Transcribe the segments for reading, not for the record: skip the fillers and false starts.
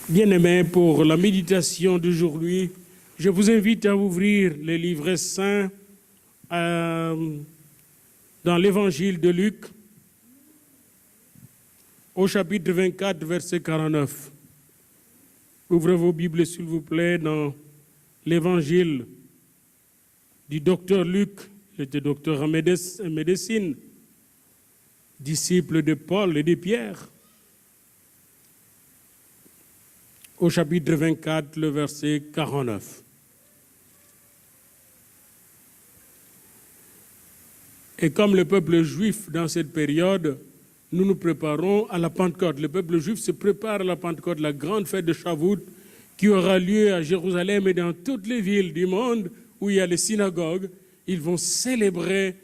Bien-aimés, pour la méditation d'aujourd'hui, je vous invite à ouvrir les livrets saints dans l'évangile de Luc, au chapitre 24, verset 49. Ouvrez vos Bibles, s'il vous plaît, dans l'évangile du docteur Luc. Il était docteur en médecine, disciple de Paul et de Pierre. Au chapitre 24, le verset 49. Et comme le peuple juif dans cette période, nous nous préparons à la Pentecôte. Le peuple juif se prépare à la Pentecôte, la grande fête de Shavuot, qui aura lieu à Jérusalem et dans toutes les villes du monde où il y a les synagogues. Ils vont célébrer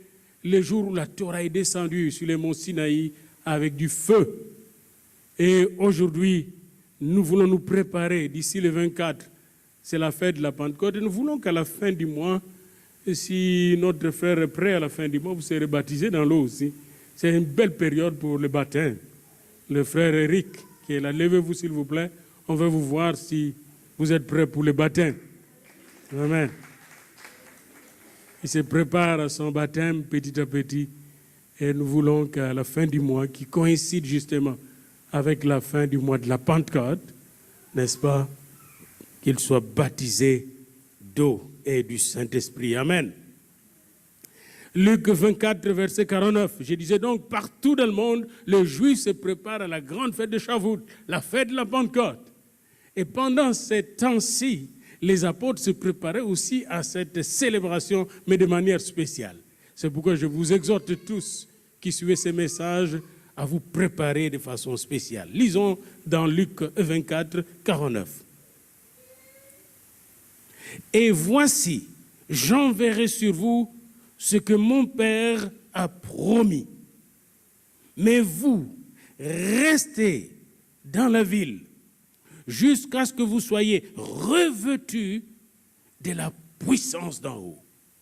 le jour où la Torah est descendue sur les monts Sinaï avec du feu. Et aujourd'hui, nous voulons nous préparer d'ici le 24. C'est la fête de la Pentecôte et nous voulons qu'à la fin du mois, si notre frère est prêt à la fin du mois, vous serez baptisé dans l'eau aussi. C'est une belle période pour le baptême. Le frère Eric qui est là, levez-vous s'il vous plaît. On va vous voir si vous êtes prêts pour le baptême. Amen. Il se prépare à son baptême petit à petit et nous voulons qu'à la fin du mois, qui coïncide justement avec la fin du mois de la Pentecôte, n'est-ce pas, qu'il soit baptisé d'eau et du Saint-Esprit. Amen. Luc 24, verset 49. Je disais donc, partout dans le monde, les Juifs se préparent à la grande fête de Shavuot, la fête de la Pentecôte. Et pendant ces temps-ci, les apôtres se préparaient aussi à cette célébration, mais de manière spéciale. C'est pourquoi je vous exhorte tous qui suivez ces messages à vous préparer de façon spéciale. Lisons dans Luc 24, 49. Et voici, j'enverrai sur vous ce que mon Père a promis. Mais vous, restez dans la ville jusqu'à ce que vous soyez revêtus de la puissance d'en haut.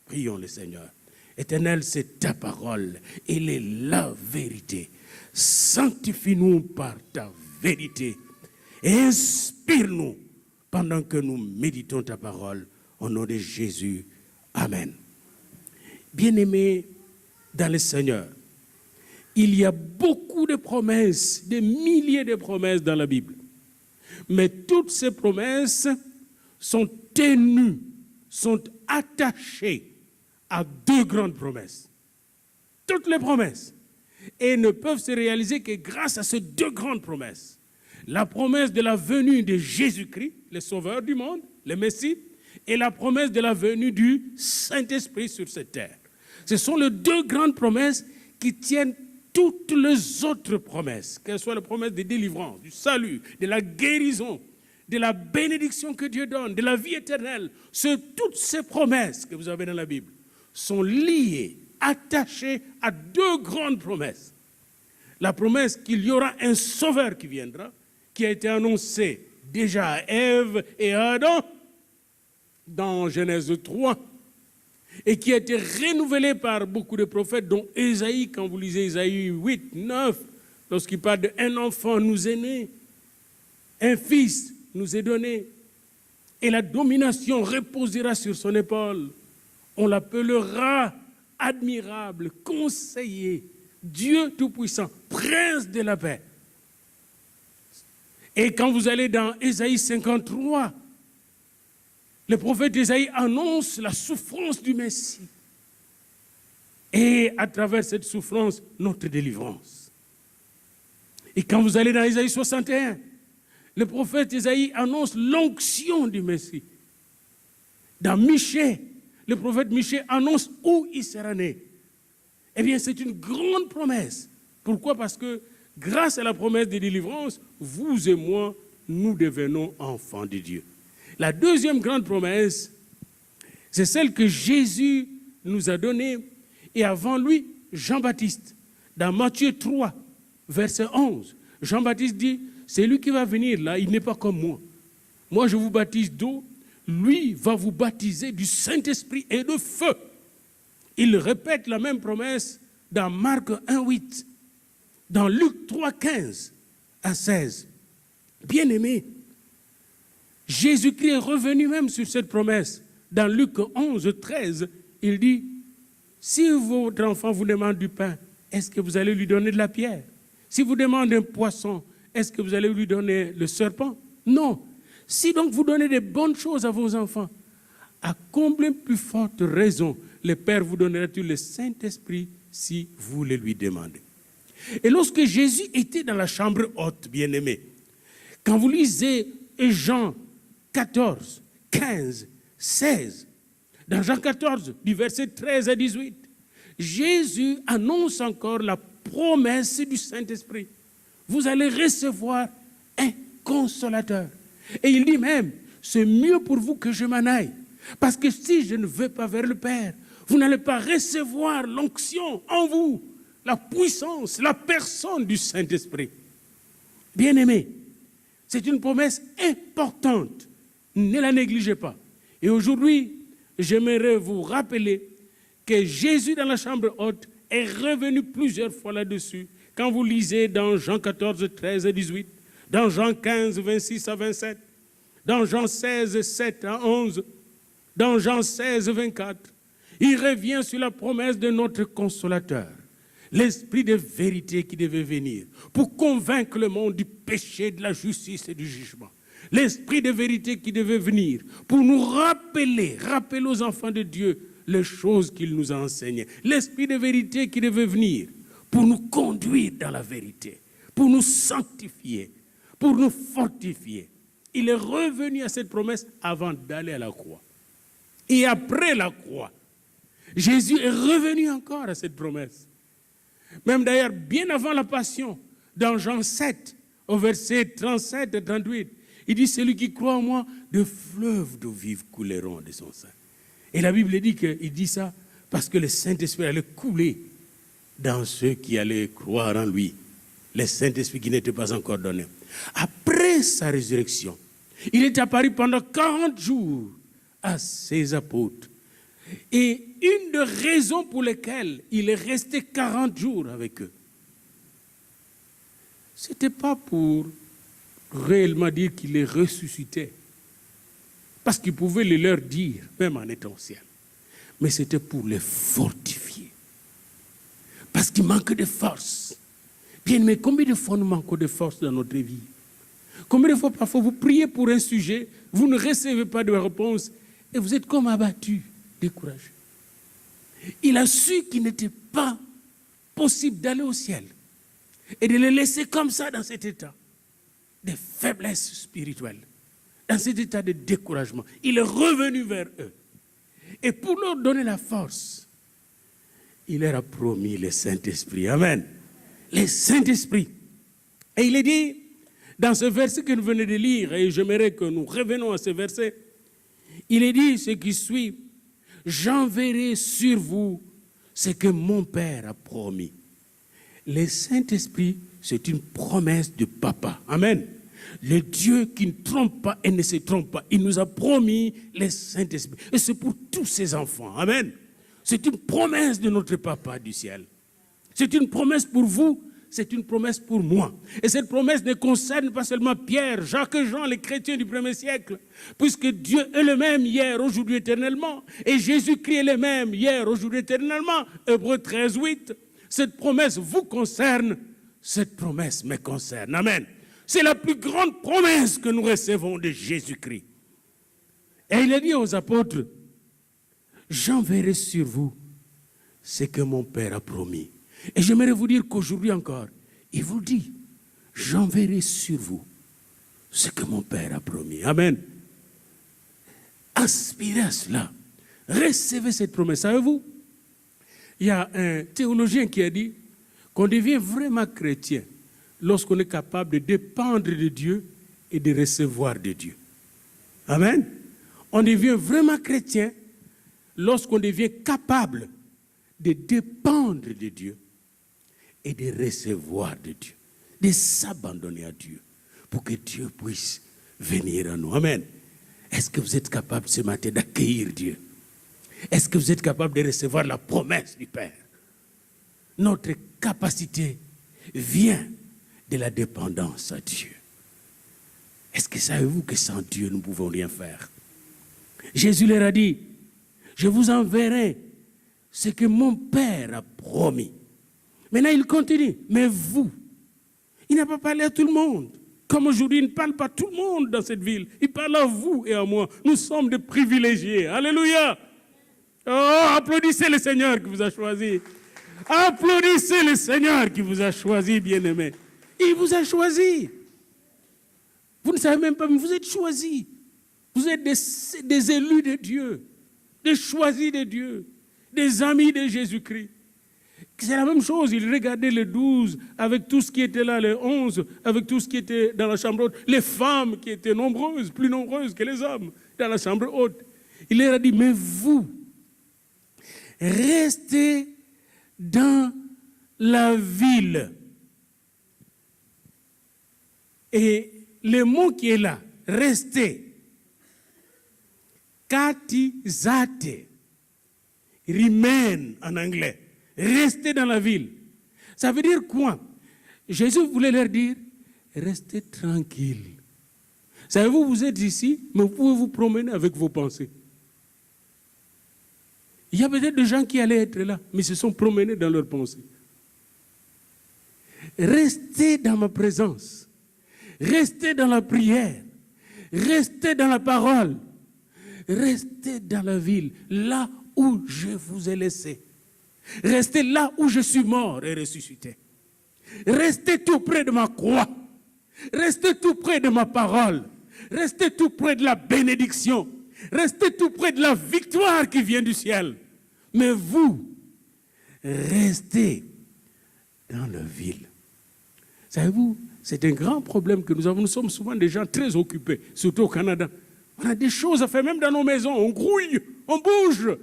Prions le Seigneur. Éternel, c'est ta parole, elle est la vérité. Sanctifie-nous par ta vérité et inspire-nous pendant que nous méditons ta parole. Au nom de Jésus, amen. Bien-aimés dans le Seigneur, il y a beaucoup de promesses, des milliers de promesses dans la Bible. Mais toutes ces promesses sont tenues, sont attachées à deux grandes promesses. Toutes les promesses. Et ne peuvent se réaliser que grâce à ces deux grandes promesses. La promesse de la venue de Jésus-Christ, le Sauveur du monde, le Messie, et la promesse de la venue du Saint-Esprit sur cette terre. Ce sont les deux grandes promesses qui tiennent toutes les autres promesses, qu'elles soient les promesses de délivrance, du salut, de la guérison, de la bénédiction que Dieu donne, de la vie éternelle. Toutes ces promesses que vous avez dans la Bible sont liées, attachées à deux grandes promesses. La promesse qu'il y aura un sauveur qui viendra, qui a été annoncé déjà à Ève et à Adam dans Genèse 3, et qui a été renouvelé par beaucoup de prophètes, dont Ésaïe, quand vous lisez Ésaïe 8, 9, lorsqu'il parle d'un enfant nous est né, un fils nous est donné, et la domination reposera sur son épaule. On l'appellera admirable, conseiller, Dieu Tout-Puissant, Prince de la paix. Et quand vous allez dans Ésaïe 53, le prophète Ésaïe annonce la souffrance du Messie. Et à travers cette souffrance, notre délivrance. Et quand vous allez dans Ésaïe 61, le prophète Ésaïe annonce l'onction du Messie. Dans Michée, le prophète Michée annonce où il sera né. Eh bien, c'est une grande promesse. Pourquoi? Parce que grâce à la promesse de délivrance, vous et moi, nous devenons enfants de Dieu. La deuxième grande promesse, c'est celle que Jésus nous a donnée, et avant lui, Jean-Baptiste. Dans Matthieu 3, verset 11, Jean-Baptiste dit, c'est lui qui va venir là, il n'est pas comme moi. Moi, je vous baptise d'eau, lui va vous baptiser du Saint-Esprit et de feu. Il répète la même promesse dans Marc 1, 8, dans Luc 3, 15 à 16. Bien-aimés, Jésus-Christ est revenu même sur cette promesse. Dans Luc 11, 13, il dit, si votre enfant vous demande du pain, est-ce que vous allez lui donner de la pierre? Si vous demandez un poisson, est-ce que vous allez lui donner le serpent? Non. Si donc vous donnez des bonnes choses à vos enfants, à combien plus forte raison le Père vous donnera-t-il le Saint-Esprit si vous le lui demandez? Et lorsque Jésus était dans la chambre haute, bien-aimé, quand vous lisez Jean 14, 15, 16, dans Jean 14, du verset 13 à 18, Jésus annonce encore la promesse du Saint-Esprit. Vous allez recevoir un consolateur. Et il dit même, c'est mieux pour vous que je m'en aille. Parce que si je ne vais pas vers le Père, vous n'allez pas recevoir l'onction en vous, la puissance, la personne du Saint-Esprit. Bien-aimés, c'est une promesse importante. Ne la négligez pas. Et aujourd'hui, j'aimerais vous rappeler que Jésus dans la chambre haute est revenu plusieurs fois là-dessus. Quand vous lisez dans Jean 14, 13 et 18, dans Jean 15, 26 à 27, dans Jean 16, 7 à 11, dans Jean 16, 24, il revient sur la promesse de notre consolateur, l'esprit de vérité qui devait venir pour convaincre le monde du péché, de la justice et du jugement. L'esprit de vérité qui devait venir pour nous rappeler aux enfants de Dieu les choses qu'il nous a enseignées. L'esprit de vérité qui devait venir pour nous conduire dans la vérité, pour nous sanctifier, pour nous fortifier. Il est revenu à cette promesse avant d'aller à la croix. Et après la croix, Jésus est revenu encore à cette promesse. Même d'ailleurs, bien avant la passion, dans Jean 7, au verset 37 et 38, il dit, celui qui croit en moi, de fleuves d'eau vive couleront de son sein. Et la Bible dit qu'il dit ça parce que le Saint-Esprit allait couler dans ceux qui allaient croire en lui. Le Saint-Esprit qui n'était pas encore donné. Après sa résurrection, il est apparu pendant 40 jours à ses apôtres. Et une des raisons pour lesquelles il est resté 40 jours avec eux, ce n'était pas pour réellement dire qu'il les ressuscitait, parce qu'il pouvait le leur dire, même en étant au ciel, mais c'était pour les fortifier, parce qu'il manque de force. Bien, mais combien de fois nous manquons de force dans notre vie? Combien de fois parfois vous priez pour un sujet, vous ne recevez pas de réponse, et vous êtes comme abattu, découragé. Il a su qu'il n'était pas possible d'aller au ciel et de les laisser comme ça dans cet état de faiblesse spirituelle, dans cet état de découragement. Il est revenu vers eux. Et pour leur donner la force, il leur a promis le Saint-Esprit. Amen. Le Saint-Esprit. Et il est dit, dans ce verset que nous venons de lire, et j'aimerais que nous revenons à ce verset, il est dit ce qui suit, j'enverrai sur vous ce que mon Père a promis. Le Saint-Esprit, c'est une promesse de Papa. Amen. Le Dieu qui ne trompe pas et ne se trompe pas. Il nous a promis le Saint-Esprit. Et c'est pour tous ses enfants. Amen. C'est une promesse de notre Papa du ciel. C'est une promesse pour vous. C'est une promesse pour moi. Et cette promesse ne concerne pas seulement Pierre, Jacques et Jean, les chrétiens du premier siècle, puisque Dieu est le même hier, aujourd'hui, éternellement. Et Jésus-Christ est le même hier, aujourd'hui, éternellement. Hébreux 13, 8. Cette promesse vous concerne, cette promesse me concerne. Amen. C'est la plus grande promesse que nous recevons de Jésus-Christ. Et il a dit aux apôtres, j'enverrai sur vous ce que mon Père a promis. Et j'aimerais vous dire qu'aujourd'hui encore, il vous dit, j'enverrai sur vous ce que mon Père a promis. Amen. Aspirez à cela. Recevez cette promesse. Savez-vous, il y a un théologien qui a dit qu'on devient vraiment chrétien lorsqu'on est capable de dépendre de Dieu et de recevoir de Dieu. Amen. On devient vraiment chrétien lorsqu'on devient capable de dépendre de Dieu et de recevoir de Dieu, de s'abandonner à Dieu pour que Dieu puisse venir à nous. Amen. Est-ce que vous êtes capable ce matin d'accueillir Dieu? Est-ce que vous êtes capable de recevoir la promesse du Père? Notre capacité vient de la dépendance à Dieu. Est-ce que savez-vous que sans Dieu, nous ne pouvons rien faire? Jésus leur a dit, je vous enverrai ce que mon Père a promis. Maintenant, il continue, mais vous, il n'a pas parlé à tout le monde. Comme aujourd'hui, il ne parle pas à tout le monde dans cette ville. Il parle à vous et à moi. Nous sommes des privilégiés. Alléluia. Oh, applaudissez le Seigneur qui vous a choisi. Applaudissez le Seigneur qui vous a choisi, bien-aimés. Il vous a choisi. Vous ne savez même pas, mais vous êtes choisis. Vous êtes des élus de Dieu, des choisis de Dieu, des amis de Jésus-Christ. C'est la même chose, il regardait les 12 avec tout ce qui était là, les 11 avec tout ce qui était dans la chambre haute, les femmes qui étaient nombreuses, plus nombreuses que les hommes dans la chambre haute. Il leur a dit, mais vous, restez dans la ville. Et le mot qui est là, restez, katizate, remain en anglais. Restez dans la ville. Ça veut dire quoi? Jésus voulait leur dire, restez tranquille. Savez-vous, vous êtes ici, mais vous pouvez vous promener avec vos pensées. Il y a peut-être des gens qui allaient être là, mais se sont promenés dans leurs pensées. Restez dans ma présence. Restez dans la prière. Restez dans la parole. Restez dans la ville, là où je vous ai laissé. Restez là où je suis mort et ressuscité. Restez tout près de ma croix. Restez tout près de ma parole. Restez tout près de la bénédiction. Restez tout près de la victoire qui vient du ciel. Mais vous, restez dans la ville. Savez-vous, c'est un grand problème que nous avons. Nous sommes souvent des gens très occupés, surtout au Canada. On a des choses à faire, même dans nos maisons. On grouille, on bouge.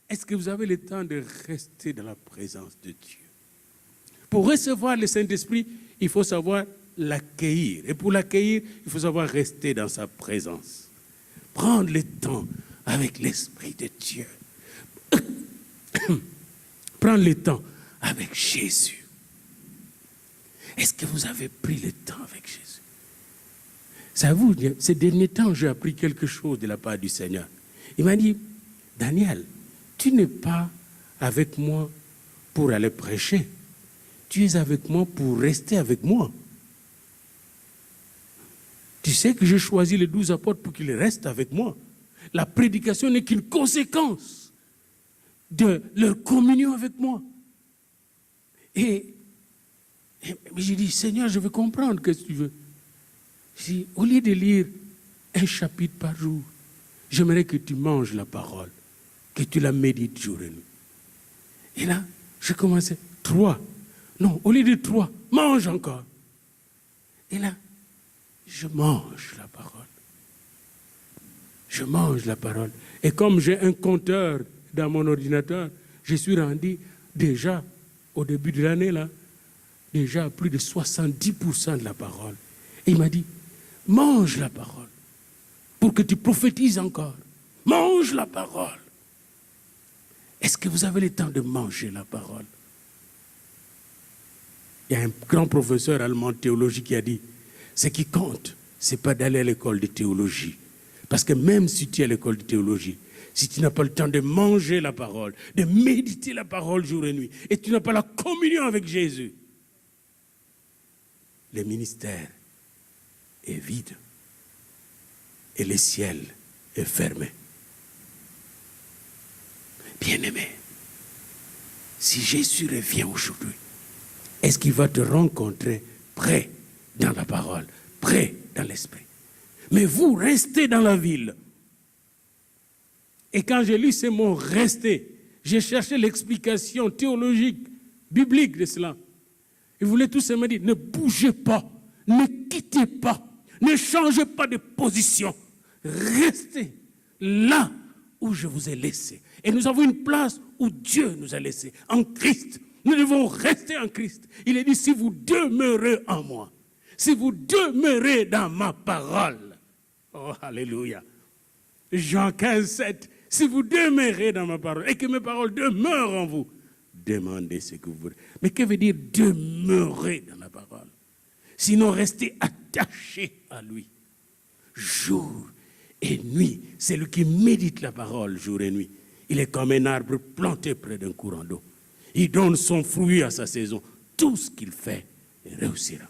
Est-ce que vous avez le temps de rester dans la présence de Dieu? Pour recevoir le Saint-Esprit, il faut savoir l'accueillir. Et pour l'accueillir, il faut savoir rester dans sa présence. Prendre le temps avec l'Esprit de Dieu. Prendre le temps avec Jésus. Est-ce que vous avez pris le temps avec Jésus? Savez-vous, ces derniers temps, j'ai appris quelque chose de la part du Seigneur. Il m'a dit, Daniel, tu n'es pas avec moi pour aller prêcher. Tu es avec moi pour rester avec moi. Tu sais que j'ai choisi les 12 apôtres pour qu'ils restent avec moi. La prédication n'est qu'une conséquence de leur communion avec moi. Et j'ai dit, Seigneur, je veux comprendre ce que tu veux. J'ai dit, au lieu de lire un chapitre par jour, j'aimerais que tu manges la parole, que tu la médites jour et nuit. Et là, je commençais 3. Non, au lieu de 3, mange encore. Et là, je mange la parole. Je mange la parole. Et comme j'ai un compteur dans mon ordinateur, je suis rendu déjà, au début de l'année, là, déjà à plus de 70% de la parole. Et il m'a dit, mange la parole pour que tu prophétises encore. Mange la parole. Est-ce que vous avez le temps de manger la parole? Il y a un grand professeur allemand de théologie qui a dit, ce qui compte, ce n'est pas d'aller à l'école de théologie. Parce que même si tu es à l'école de théologie, si tu n'as pas le temps de manger la parole, de méditer la parole jour et nuit, et tu n'as pas la communion avec Jésus, le ministère est vide et le ciel est fermé. Bien-aimé, si Jésus revient aujourd'hui, est-ce qu'il va te rencontrer près dans la parole, près dans l'esprit? Mais vous restez dans la ville. Et quand j'ai lu ces mots « rester », j'ai cherché l'explication théologique, biblique de cela. Il voulait tout simplement dire, ne bougez pas, ne quittez pas, ne changez pas de position. Restez là où je vous ai laissé. Et nous avons une place où Dieu nous a laissé, en Christ. Nous devons rester en Christ. Il est dit, si vous demeurez en moi, si vous demeurez dans ma parole. Oh, alléluia. Jean 15, 7. Si vous demeurez dans ma parole et que mes paroles demeurent en vous, demandez ce que vous voulez. Mais que veut dire demeurer dans la parole? Sinon, restez attaché à lui. jour et nuit. C'est lui qui médite la parole jour et nuit. Il est comme un arbre planté près d'un courant d'eau. Il donne son fruit à sa saison. Tout ce qu'il fait réussira.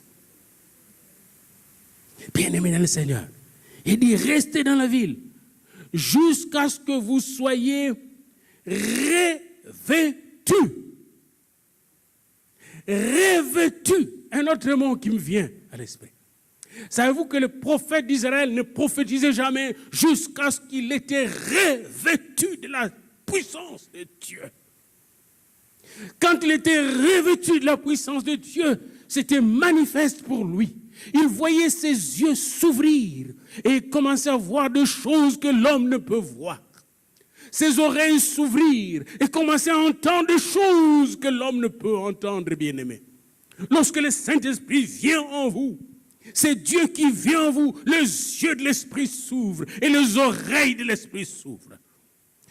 Bien-aimés dans le Seigneur, il dit restez dans la ville jusqu'à ce que vous soyez revêtus. Revêtus, un autre mot qui me vient à l'esprit. Savez-vous que le prophète d'Israël ne prophétisait jamais jusqu'à ce qu'il était revêtu de la puissance de Dieu. Quand il était revêtu de la puissance de Dieu, c'était manifeste pour lui. Il voyait ses yeux s'ouvrir et commencer à voir des choses que l'homme ne peut voir. Ses oreilles s'ouvrir et commencer à entendre des choses que l'homme ne peut entendre, bien-aimé. Lorsque le Saint-Esprit vient en vous, c'est Dieu qui vient en vous, les yeux de l'Esprit s'ouvrent et les oreilles de l'Esprit s'ouvrent.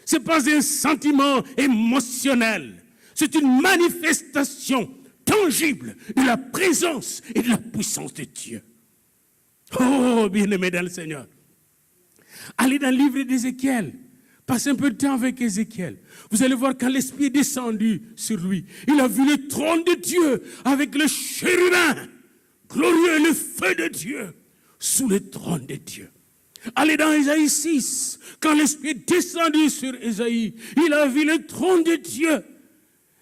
Ce n'est pas un sentiment émotionnel, c'est une manifestation tangible de la présence et de la puissance de Dieu. Oh, bien-aimé dans le Seigneur, allez dans le livre d'Ézéchiel, passez un peu de temps avec Ézéchiel. Vous allez voir quand l'Esprit est descendu sur lui, il a vu le trône de Dieu avec le chérubin glorieux, le feu de Dieu sous le trône de Dieu. Allez dans Ésaïe 6, quand l'Esprit est descendu sur Ésaïe, il a vu le trône de Dieu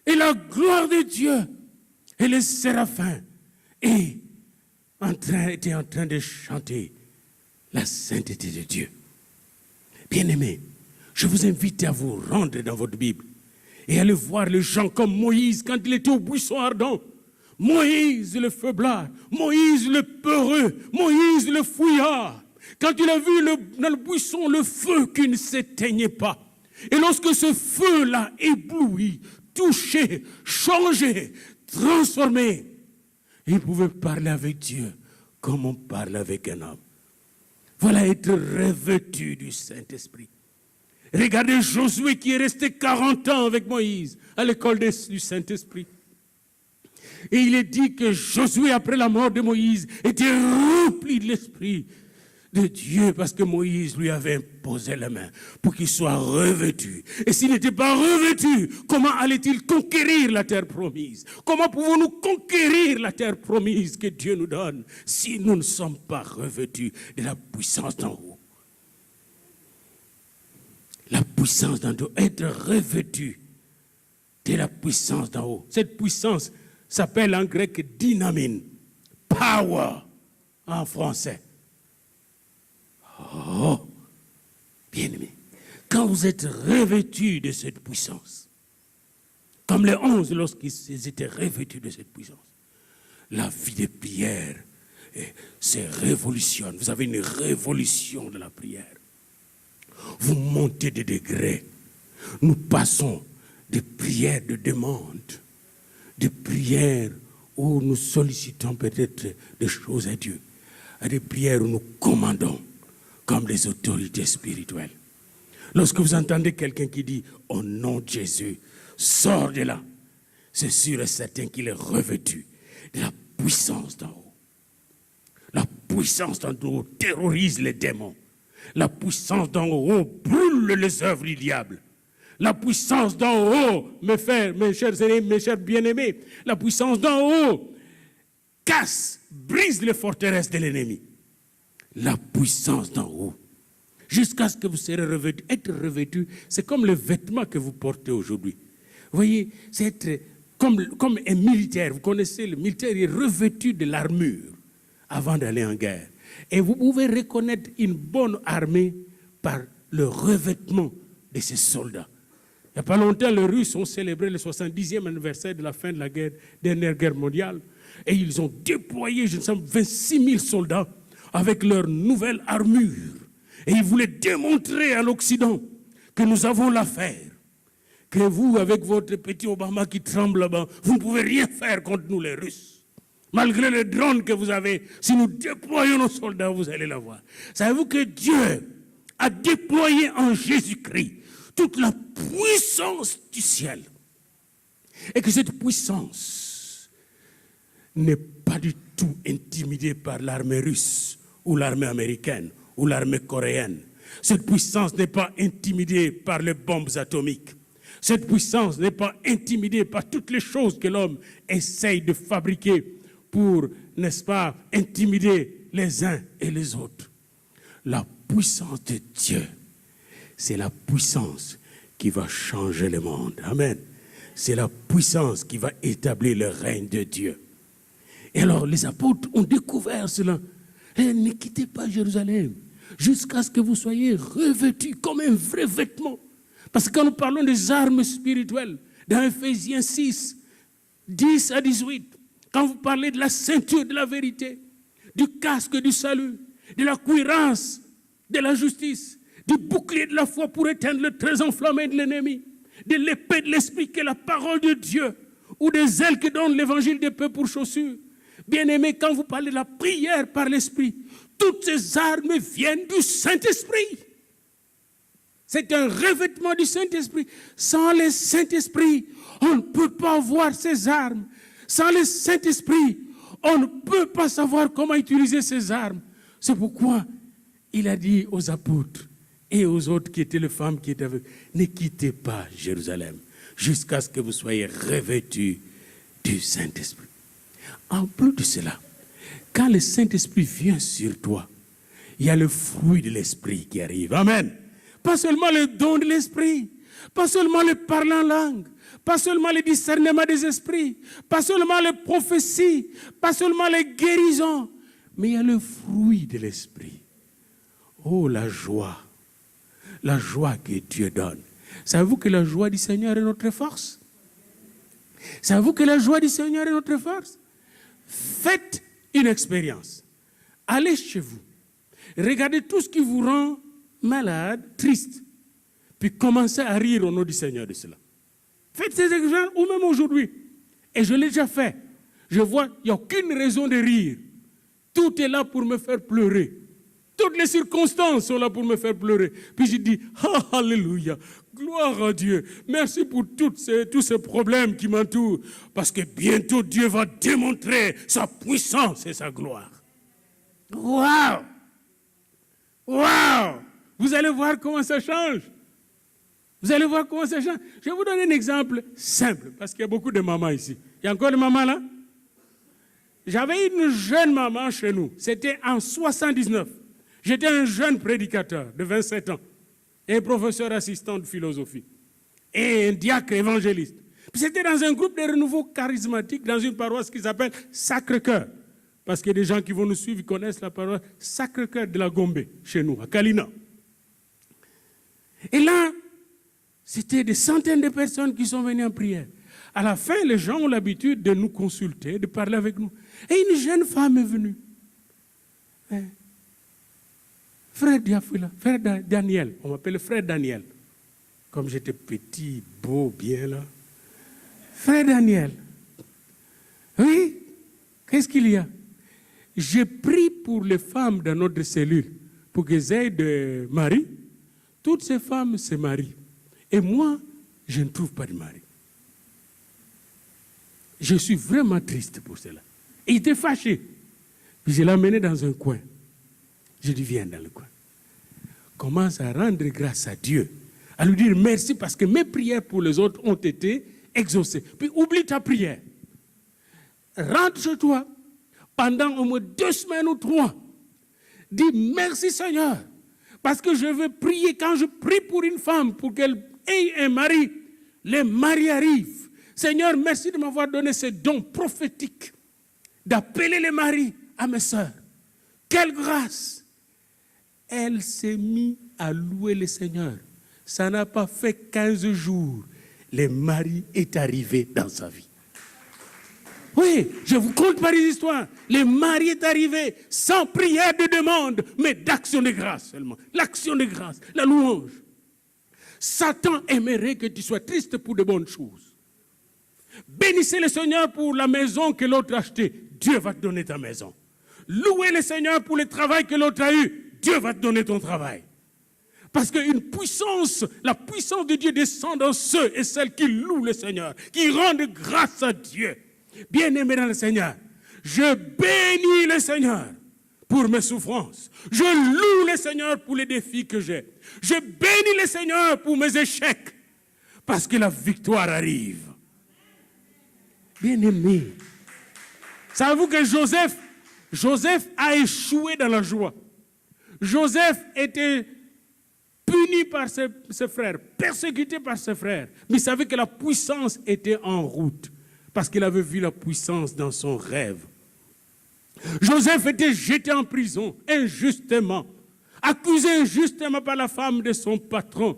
et la gloire de Dieu et les séraphins étaient en train de chanter la sainteté de Dieu. Bien-aimés, je vous invite à vous rendre dans votre Bible et aller voir les gens comme Moïse quand il était au buisson ardent. Moïse le faiblard, Moïse le peureux, Moïse le fouillard. Quand il a vu dans le buisson le feu qui ne s'éteignait pas. Et lorsque ce feu l'a ébloui, touché, changé, transformé, il pouvait parler avec Dieu comme on parle avec un homme. Voilà être revêtu du Saint-Esprit. Regardez Josué qui est resté 40 ans avec Moïse à l'école du Saint-Esprit. Et il est dit que Josué, après la mort de Moïse, était rempli de l'Esprit de Dieu parce que Moïse lui avait imposé la main pour qu'il soit revêtu. Et s'il n'était pas revêtu, comment allait-il conquérir la terre promise? Comment pouvons-nous conquérir la terre promise que Dieu nous donne si nous ne sommes pas revêtus de la puissance d'en haut? La puissance d'en haut, être revêtu de la puissance d'en haut. Cette puissance s'appelle en grec dynamine, power en français. Oh, bien-aimé, quand vous êtes revêtus de cette puissance, comme les 11 lorsqu'ils étaient revêtus de cette puissance, la vie de prière se révolutionne. Vous avez une révolution de la prière. Vous montez de degrés. Nous passons de prières de demande, de prières où nous sollicitons peut-être des choses à Dieu, à des prières où nous commandons comme des autorités spirituelles. Lorsque vous entendez quelqu'un qui dit « Au nom de Jésus, sors de là », c'est sûr et certain qu'il est revêtu de la puissance d'en haut. La puissance d'en haut terrorise les démons. La puissance d'en haut brûle les œuvres du diable. La puissance d'en haut, mes frères, mes chers aînés, mes chers bien-aimés, la puissance d'en haut casse, brise les forteresses de l'ennemi. La puissance d'en haut, jusqu'à ce que vous serez revêtu. Être revêtu, c'est comme le vêtement que vous portez aujourd'hui. Vous voyez, c'est être comme un militaire. Vous connaissez, le militaire est revêtu de l'armure avant d'aller en guerre. Et vous pouvez reconnaître une bonne armée par le revêtement de ces soldats. Il n'y a pas longtemps, les Russes ont célébré le 70e anniversaire de la fin de la dernière guerre mondiale. Et ils ont déployé, je ne sais pas, 26 000 soldats avec leur nouvelle armure. Et ils voulaient démontrer à l'Occident que nous avons l'affaire. Que vous, avec votre petit Obama qui tremble là-bas, vous ne pouvez rien faire contre nous les Russes. Malgré les drones que vous avez, si nous déployons nos soldats, vous allez l'avoir. Savez-vous que Dieu a déployé en Jésus-Christ toute la puissance du ciel. Et que cette puissance n'est pas du tout intimidée par l'armée russe ou l'armée américaine ou l'armée coréenne. Cette puissance n'est pas intimidée par les bombes atomiques. Cette puissance n'est pas intimidée par toutes les choses que l'homme essaye de fabriquer pour, n'est-ce pas, intimider les uns et les autres. La puissance de Dieu, c'est la puissance qui va changer le monde. Amen. C'est la puissance qui va établir le règne de Dieu. Et alors, les apôtres ont découvert cela. Et ne quittez pas Jérusalem jusqu'à ce que vous soyez revêtus comme un vrai vêtement. Parce que quand nous parlons des armes spirituelles, dans Ephésiens 6, 10 à 18, quand vous parlez de la ceinture de la vérité, du casque du salut, de la cuirasse de la justice, du bouclier de la foi pour éteindre le très enflammé de l'ennemi, de l'épée de l'esprit qui est la parole de Dieu, ou des ailes que donne l'évangile de paix pour chaussures. Bien-aimés, quand vous parlez de la prière par l'esprit, toutes ces armes viennent du Saint-Esprit. C'est un revêtement du Saint-Esprit. Sans le Saint-Esprit, on ne peut pas voir ces armes. Sans le Saint-Esprit, on ne peut pas savoir comment utiliser ces armes. C'est pourquoi il a dit aux apôtres et aux autres qui étaient les femmes qui étaient avec eux, ne quittez pas Jérusalem jusqu'à ce que vous soyez revêtus du Saint-Esprit. En plus de cela, quand le Saint-Esprit vient sur toi, il y a le fruit de l'Esprit qui arrive. Amen. Pas seulement le don de l'Esprit, pas seulement le parler en langue, pas seulement le discernement des esprits, pas seulement les prophéties, pas seulement les guérisons, mais il y a le fruit de l'Esprit. Oh, la joie que Dieu donne. Savez-vous que la joie du Seigneur est notre force? Savez-vous que la joie du Seigneur est notre force? Faites une expérience. Allez chez vous. Regardez tout ce qui vous rend malade, triste. Puis commencez à rire au nom du Seigneur de cela. Faites ces expériences ou même aujourd'hui. Et je l'ai déjà fait. Je vois, il n'y a aucune raison de rire. Tout est là pour me faire pleurer. Toutes les circonstances sont là pour me faire pleurer. Puis je dis, oh, alléluia, gloire à Dieu. Merci pour tous ces problèmes qui m'entourent. Parce que bientôt Dieu va démontrer sa puissance et sa gloire. Waouh! Waouh! Vous allez voir comment ça change. Vous allez voir comment ça change. Je vais vous donner un exemple simple, parce qu'il y a beaucoup de mamans ici. Il y a encore des mamans là? J'avais une jeune maman chez nous. C'était en 79. J'étais un jeune prédicateur de 27 ans et professeur assistant de philosophie et un diacre évangéliste. Puis c'était dans un groupe de renouveau charismatique dans une paroisse qui s'appelle Sacré-Cœur. Parce qu'il y a des gens qui vont nous suivre, ils connaissent la paroisse Sacré-Cœur de la Gombe, chez nous, à Kalina. Et là, c'était des centaines de personnes qui sont venues en prière. À la fin, les gens ont l'habitude de nous consulter, de parler avec nous. Et une jeune femme est venue. Frère Daniel, on m'appelle frère Daniel. Comme j'étais petit, beau, bien là. Frère Daniel, oui, qu'est-ce qu'il y a? J'ai pris pour les femmes dans notre cellule, pour qu'elles aient de mari. Toutes ces femmes se marient. Et moi, je ne trouve pas de mari. Je suis vraiment triste pour cela. Et il était fâché. Puis je l'ai amené dans un coin. Je dis, viens dans le coin. Commence à rendre grâce à Dieu. À lui dire merci parce que mes prières pour les autres ont été exaucées. Puis oublie ta prière. Rentre chez toi pendant au moins 2 semaines ou 3. Dis merci Seigneur. Parce que je veux prier. Quand je prie pour une femme, pour qu'elle ait un mari, les maris arrivent. Seigneur, merci de m'avoir donné ce don prophétique d'appeler les maris à mes sœurs. Quelle grâce! Elle s'est mise à louer le Seigneur. Ça n'a pas fait 15 jours. Le mari est arrivé dans sa vie. Oui, je vous conte par les histoires. Le mari est arrivé sans prière de demande, mais d'action de grâce seulement. L'action de grâce, la louange. Satan aimerait que tu sois triste pour de bonnes choses. Bénissez le Seigneur pour la maison que l'autre a achetée. Dieu va te donner ta maison. Louez le Seigneur pour le travail que l'autre a eu. Dieu va te donner ton travail. Parce qu'une puissance, la puissance de Dieu descend dans ceux et celles qui louent le Seigneur, qui rendent grâce à Dieu. Bien-aimés dans le Seigneur, je bénis le Seigneur pour mes souffrances. Je loue le Seigneur pour les défis que j'ai. Je bénis le Seigneur pour mes échecs, parce que la victoire arrive. Bien-aimé, savez-vous que Joseph a échoué dans la joie. Joseph était puni par ses frères, persécuté par ses frères. Mais il savait que la puissance était en route, parce qu'il avait vu la puissance dans son rêve. Joseph était jeté en prison injustement, accusé injustement par la femme de son patron.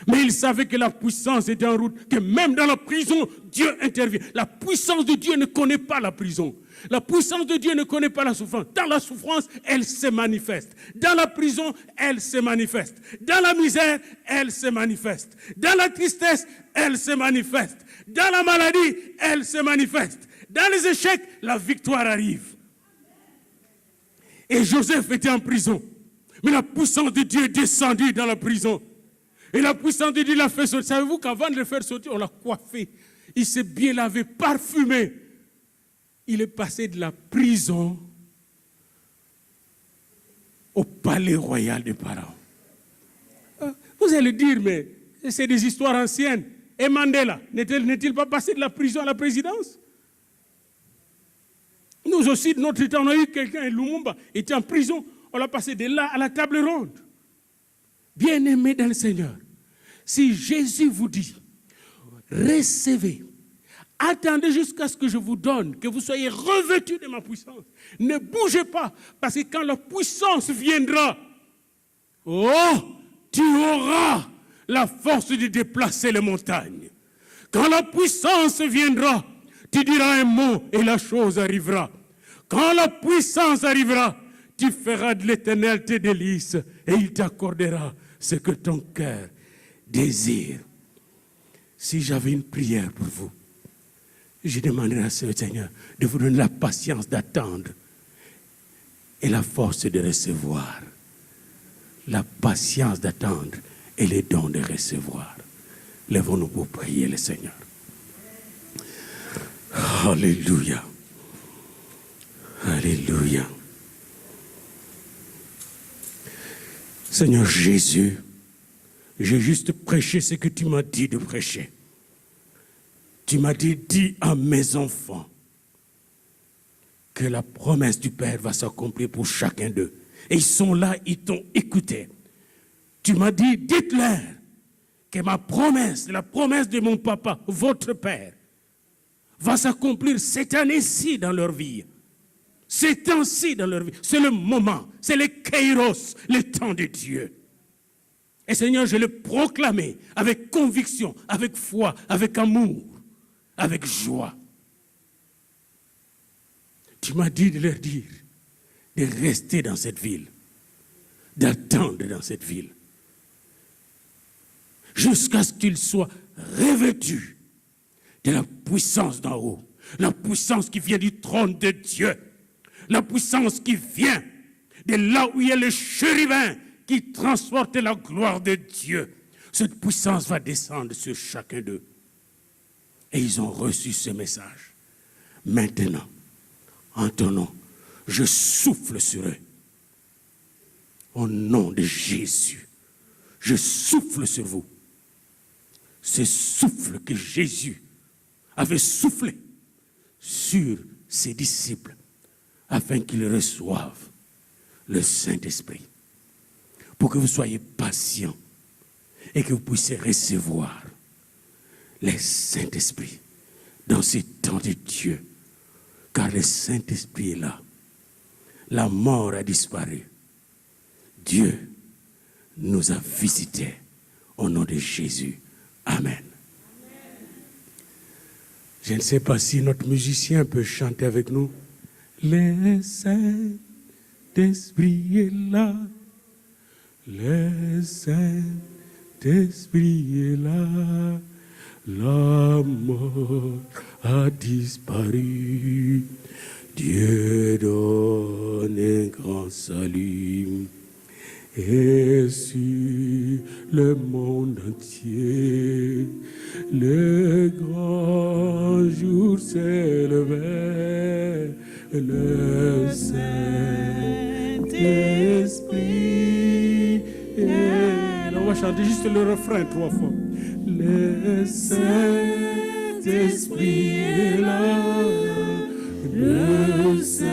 Mais il savait que la puissance était en route, que même dans la prison, Dieu intervient. La puissance de Dieu ne connaît pas la prison. La puissance de Dieu ne connaît pas la souffrance. Dans la souffrance, elle se manifeste. Dans la prison, elle se manifeste. Dans la misère, elle se manifeste. Dans la tristesse, elle se manifeste. Dans la maladie, elle se manifeste. Dans les échecs, la victoire arrive. Et Joseph était en prison. Mais la puissance de Dieu est descendue dans la prison. Et la puissance de Dieu l'a fait sortir. Savez-vous qu'avant de le faire sortir, on l'a coiffé. Il s'est bien lavé, parfumé. Il est passé de la prison au palais royal des parents. Vous allez dire, mais c'est des histoires anciennes. Et Mandela, n'est-il pas passé de la prison à la présidence? Nous aussi, de notre temps, on a eu quelqu'un, Lumumba, était en prison. On l'a passé de là à la table ronde. Bien-aimés dans le Seigneur, si Jésus vous dit, recevez, attendez jusqu'à ce que je vous donne, que vous soyez revêtus de ma puissance. Ne bougez pas, parce que quand la puissance viendra, tu auras la force de déplacer les montagnes. Quand la puissance viendra, tu diras un mot et la chose arrivera. Quand la puissance arrivera, tu feras de l'Éternel tes délices et il t'accordera ce que ton cœur désire. Si j'avais une prière pour vous, je demanderais à ce Seigneur de vous donner la patience d'attendre et la force de recevoir. La patience d'attendre et les dons de recevoir. Lèvons-nous pour prier le Seigneur. Alléluia. Alléluia. Seigneur Jésus, j'ai juste prêché ce que tu m'as dit de prêcher. Tu m'as dit, dis à mes enfants que la promesse du Père va s'accomplir pour chacun d'eux. Et ils sont là, ils t'ont écouté. Tu m'as dit, dites-leur que ma promesse, la promesse de mon papa, votre Père, va s'accomplir cette année-ci dans leur vie. Ces temps-ci dans leur vie. C'est le moment, c'est le kairos, le temps de Dieu. Et Seigneur, je le proclamais avec conviction, avec foi, avec amour, avec joie. Tu m'as dit de leur dire de rester dans cette ville, d'attendre dans cette ville, jusqu'à ce qu'ils soient revêtus de la puissance d'en haut, la puissance qui vient du trône de Dieu, la puissance qui vient de là où il y a le chérubin qui transporte la gloire de Dieu. Cette puissance va descendre sur chacun d'eux. Et ils ont reçu ce message. Maintenant, en ton nom, je souffle sur eux. Au nom de Jésus, je souffle sur vous. Ce souffle que Jésus avait soufflé sur ses disciples afin qu'ils reçoivent le Saint-Esprit. Pour que vous soyez patients et que vous puissiez recevoir le Saint-Esprit dans ces temps de Dieu. Car le Saint-Esprit est là. La mort a disparu. Dieu nous a visités au nom de Jésus. Amen. Je ne sais pas si notre musicien peut chanter avec nous. Le Saint-Esprit est là. Le Saint-Esprit est là. La mort a disparu. Dieu donne un grand salut. Et sur le monde entier, le grand jour s'est levé. Le Saint-Esprit Saint-Esprit est là. On va chanter juste le refrain 3 fois. Le Saint-Esprit est là. Le Saint-Esprit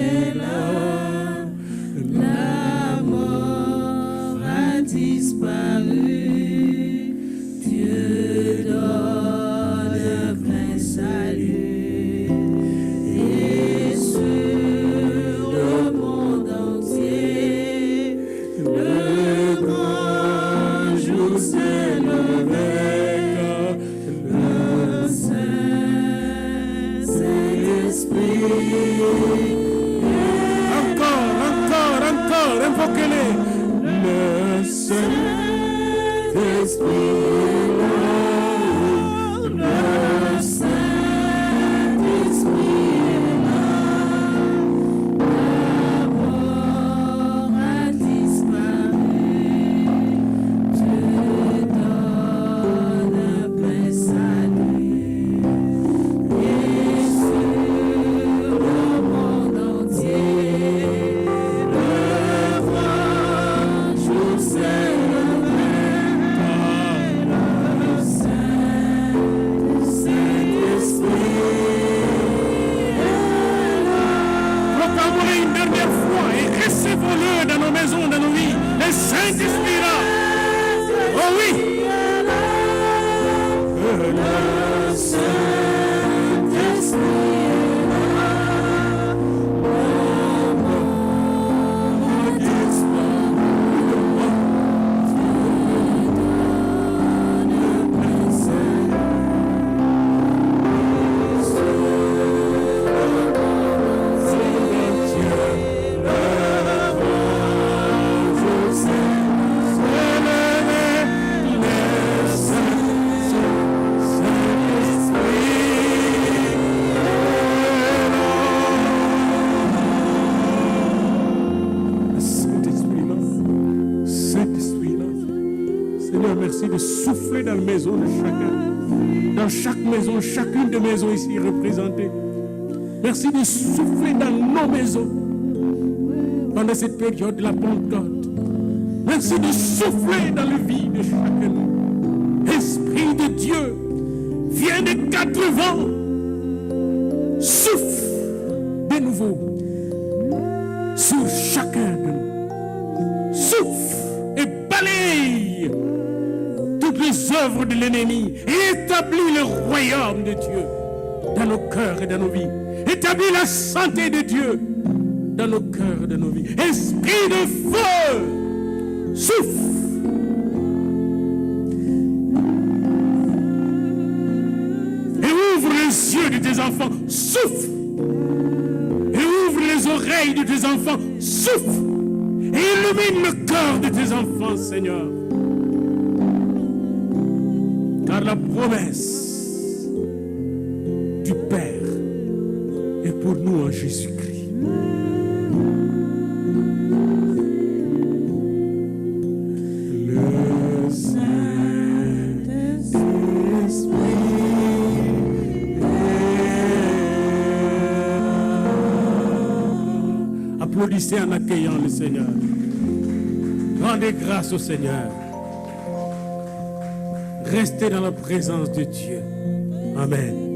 est là. La mort a disparu. Dieu donne plein salut. Et sur le monde entier, le grand jour s'est levé. Le Saint-Esprit. Encore, invoquez-les. Le Saint-Esprit est là. Le Saint-Esprit est là. La mort a disparu. Dieu donne plein salut. Et sur le monde entier, le grand jour s'est levé. Le Saint-Esprit est là. Proclamons-le une dernière fois et recevons-le dans nos maisons, dans nos vies. Le Saint-Esprit là. Oh oui. Le Saint-Esprit est là. La mort a disparu. Dieu donne plein salut. Sur le monde entier, le grand jour s'est levé. Le Saint-Esprit là. Seigneur, merci de souffler dans la maison de chacun. Dans chaque maison, chacune des maisons ici représentées. Merci de souffler dans nos maisons pendant cette période de la Pentecôte. Merci de souffler dans la vie de chacun. Esprit de Dieu, viens des 4 vents. Souffle de nouveau sur chacun de nous. Souffle et balaye toutes les œuvres de l'ennemi et établis le royaume de Dieu dans nos cœurs et dans nos vies. Établis la santé de Dieu dans nos cœurs et dans nos vies. Esprit de feu, souffle. Et ouvre les yeux de tes enfants, souffle. Et ouvre les oreilles de tes enfants, souffle. Et illumine le cœur de tes enfants, Seigneur. Car la promesse du Père est pour nous en Jésus-Christ. Le Saint-Esprit est... Applaudissez en accueillant le Seigneur. Rendez grâce au Seigneur. Restez dans la présence de Dieu. Amen.